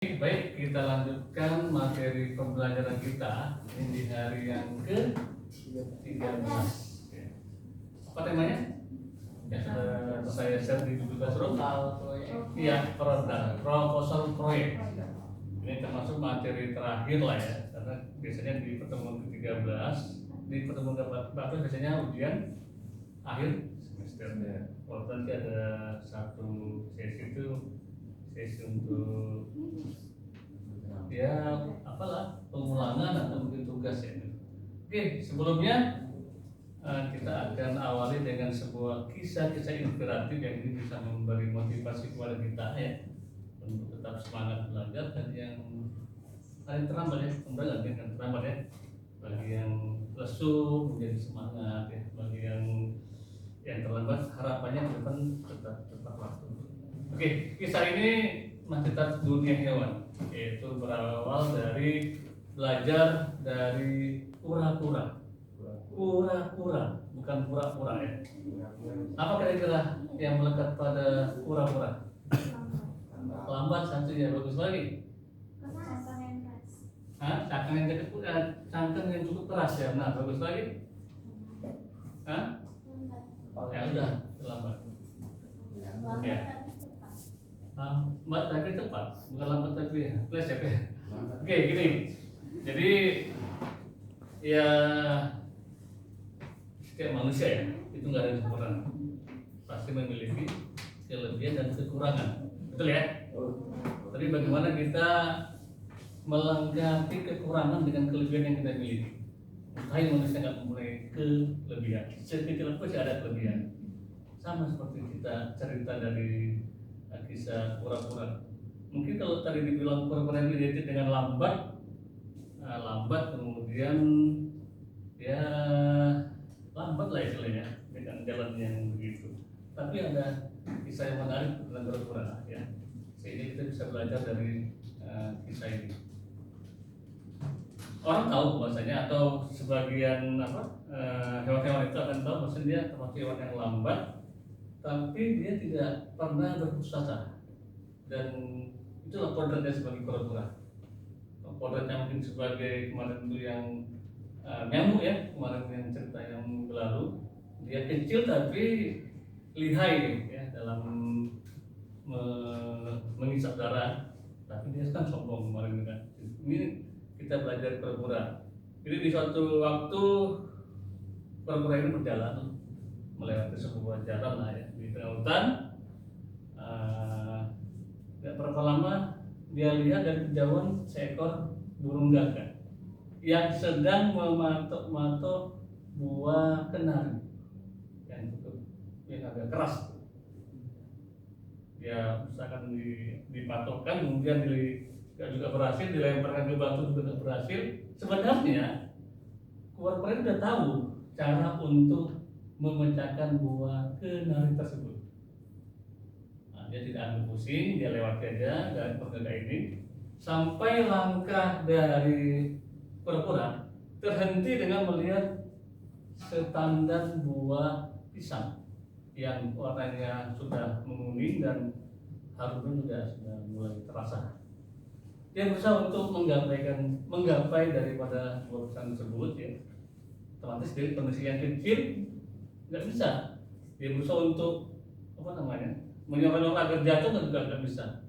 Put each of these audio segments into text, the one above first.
Baik, kita lanjutkan materi pembelajaran kita ini di hari yang ke-13. Apa temanya? Ya, sudah saya share di Google Classroom. Iya, proposal proyek. Ini termasuk materi terakhir lah ya, karena biasanya di pertemuan ke-13, di pertemuan ke-14 biasanya ujian akhir semester. Kalau nanti ada satu sesi itu sesi untuk ya apalah pengulangan atau mungkin tugas ya. Oke, sebelumnya kita akan awali dengan sebuah kisah-kisah inspiratif yang ini bisa memberi motivasi kepada kita ya untuk tetap semangat belajar. Dan yang paling terlambat ya, kembali yang terlambat ya, bagi yang lesu menjadi semangat ya, bagi yang terlambat harapannya ke depan tetap tepat waktu. Oke, kisah ini masih tentang dunia hewan, yaitu berawal dari belajar dari kura-kura, bukan pura-pura ya. Apa kira-kira yang melekat pada kura-kura? Lambat satunya, bagus lagi. Cangkang yang cukup keras ya, nah bagus lagi. Ya udah, terlambat. Ya. Lambat tapi tepat, bukan lambat tapi ya, flash ya. Oke, gini. Jadi ya setiap manusia ya, itu nggak ada yang sempurna, pasti memiliki kelebihan dan kekurangan, betul ya? Tapi bagaimana kita melengkapi kekurangan dengan kelebihan yang kita miliki? Mustahil manusia nggak mempunyai kelebihan, sekecil pun ada kelebihan. Sama seperti kita cerita dari kisah kura-kura. Mungkin kalau tadi dibilang kura-kura itu identik dengan lambat, kemudian ya lambat lah istilahnya dengan jalan yang begitu. Tapi ada kisah yang menarik tentang kura-kura ya. Sehingga kita bisa belajar dari kisah ini. Orang tahu bahwasanya atau sebagian hewan-hewan itu akan tahu bahwasanya dia termasuk hewan yang lambat, tapi dia tidak pernah berputus asa. Dan itulah kodratnya sebagai kura-kura. Kodratnya mungkin sebagai kemarin itu yang nyamuk ya, kemarin yang cerita yang minggu lalu, dia kecil tapi lihai ya dalam mengisap darah, tapi dia kan sombong kemarin kan. Ini kita belajar kura-kura. Jadi di suatu waktu kura-kura ini berjalan melewati sebuah jalan lah ya di tengah hutan. Tidak berapa lama dia lihat dari kejauhan seekor burung gagak yang sedang mematok-matok buah kenari yang agak keras. Dia usahakan dipatokkan, kemudian juga berhasil, dilemparkan ke batu juga berhasil. Sebenarnya kura-kura sudah tahu cara untuk memecahkan buah kenari tersebut. Dia tidak ambil pusing, dia lewati aja dari pergagak ini sampai langkah dari kura-kura terhenti dengan melihat setandan buah pisang yang warnanya sudah menguning dan harumnya sudah mulai terasa. Dia berusaha untuk menggapai daripada buah pisang tersebut ya. Otomatis dari kondisi yang kecil nggak bisa. Dia berusaha untuk menyorong agar jatuh juga nggak bisa.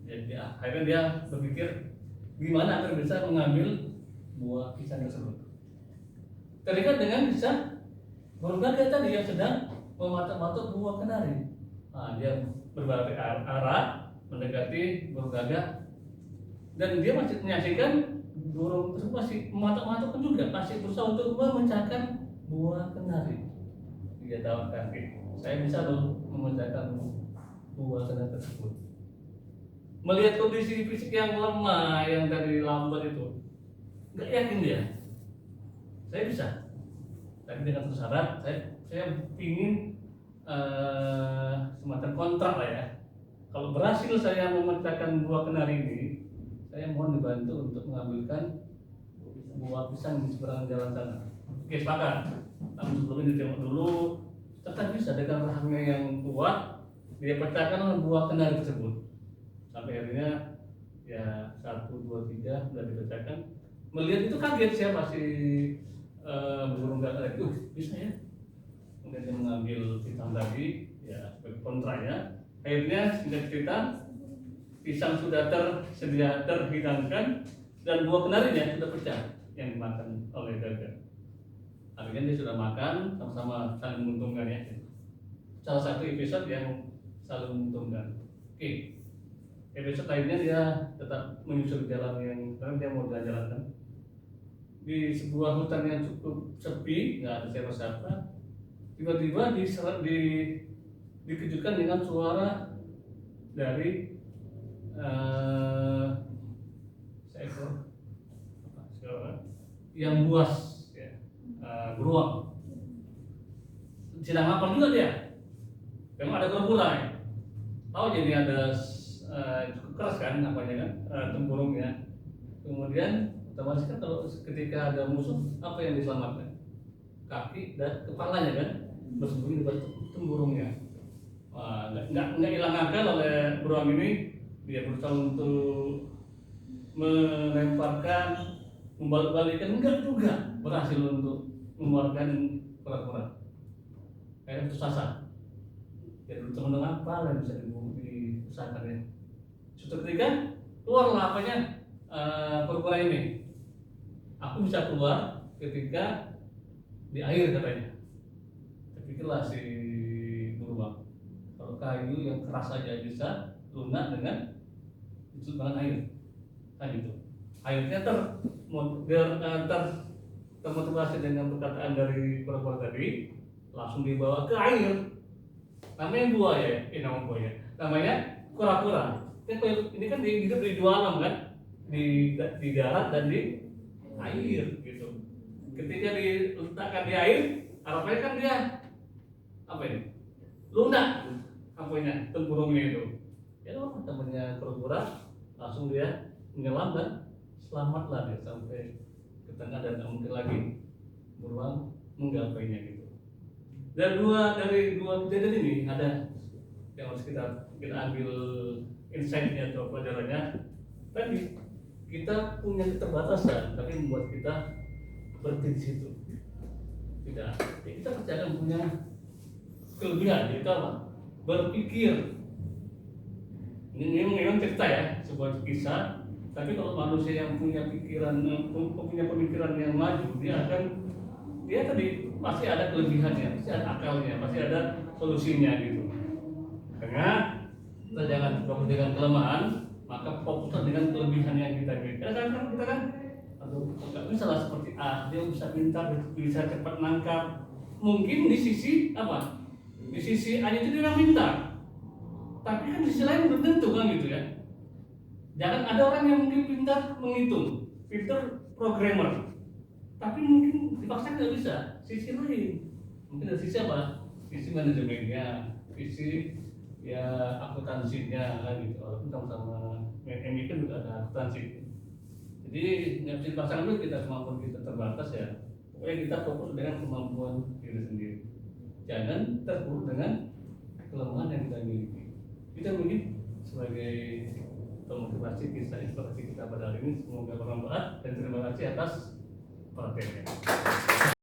Jadi akhirnya dia berpikir gimana agar bisa mengambil buah pisang tersebut. Terikat dengan bisa burung gagak tadi yang sedang mematok-matok buah kenari. Dia berbalik arah mendekati burung gagak dan dia masih menyaksikan burung tersebut masih mematok-matokkan juga, masih berusaha untuk memecahkan buah kenari. Dia tawarkan, saya bisa loh memecahkan buah kenari tersebut. Melihat kondisi fisik yang lemah yang tadi lambat itu, nggak yakin dia. Saya bisa. Tapi dengan syarat saya ingin semacam kontrak lah ya. Kalau berhasil saya memecahkan buah kenari ini, saya mohon dibantu untuk mengambilkan buah pisang di seberang jalan sana. Oke, sepakat. Namun sebelumnya ditengok dulu, tetap bisa dengan rahangnya yang kuat, dia pecahkan buah kenari tersebut. Sampai akhirnya 1, 2, 3 sudah dibacakan. Melihat itu kaget, saya masih burung nggak lagi, bisa ya. Kemudian dia mengambil pisang tadi, ya sebagai kontranya. Akhirnya singkat cerita, pisang sudah terhidangkan dan buah kenarinya sudah pecah yang dimakan oleh Gaga. Akhirnya dia sudah makan, sama-sama saling menguntungkan ya. Salah satu episode yang saling menguntungkan. Oke, episode lainnya dia tetap menyusuri jalan yang sekarang dia mau jalan-jalan di sebuah hutan yang cukup sepi, nggak ada siapa-siapa. Tiba-tiba dikejutkan dengan suara dari seekor yang buas, ya, beruang. Sedang lapar juga dia. Memang ada kura-kura ya. Tahu jadi ada cukup keras kan, namanya kan, tempurungnya. Kemudian otomatis kan kalau ketika ada musuh, apa yang diselamatkan? Kaki dan kepalanya kan, bersembunyi di balik tempurungnya. Nggak hilang akal oleh beruang ini. Dia berusaha untuk melemparkan, membalik-balikan, enggak juga berhasil untuk mengeluarkan kura-kura. Kayak putus asa. Ya teman-teman apa yang bisa diusahakan ya. Suatu ketika keluarlah apanya, kura-kura ini. Aku bisa keluar ketika di air katanya. Terpikirlah si beruang, kalau kayu yang keras saja bisa lunak dengan air, kan gitu. Akhirnya termotivasi dengan perkataan dari kura-kura tadi, langsung dibawa ke air. Namanya buaya, namanya kura-kura. Ini kan hidup di dua alam kan, di darat dan di air gitu. Ketika diletakkan di air, harapannya kan dia apa ini? Lunak apanya, tempurungnya itu. Ya temannya kura-kura langsung dia menyelam dan selamatlah dia sampai ke tengah dan mungkin lagi beruang menggapainya gitu. Dan dari dua kejadian ini ada yang harus kita ambil insight-nya atau pelajarannya. Tadi kita punya keterbatasan, tapi membuat kita berhenti di situ. Tidak, ya kita percaya punya kelebihan, yaitu apa? Berpikir. Ini memang cerita ya, sebuah kisah. Tapi kalau manusia yang punya punya pemikiran yang maju, dia tadi pasti ada kelebihannya, pasti ada akalnya, pasti ada solusinya gitu. Karena kita jangan fokus dengan kelemahan, maka fokuslah dengan kelebihan yang kita miliki. Kadang-kadang kita kan, nggak bisa lah seperti A, dia bisa pintar, bisa cepat nangkap. Mungkin di sisi apa? Di sisi A itu dia pintar, tapi kan di sisi lain belum tentu kan gitu ya. Jangan ada orang yang mungkin pintar menghitung, pintar programmer, tapi mungkin dipaksa nggak bisa. Sisi lain, mungkin dari sisi apa? Sisi manajemennya, sisi ya akuntansinya kan gitu. Walaupun sama-sama MI kan juga ada akuntansi. Jadi nggak bisa dipaksakan dulu, kita kemampuan kita terbatas ya. Pokoknya kita fokus dengan kemampuan diri sendiri. Jangan terpuruk dengan kelemahan yang kita miliki. Kita mungkin sebagai pemotivasi kisah inspirasi kita pada hari ini, semoga bermanfaat dan terima kasih atas perhatiannya.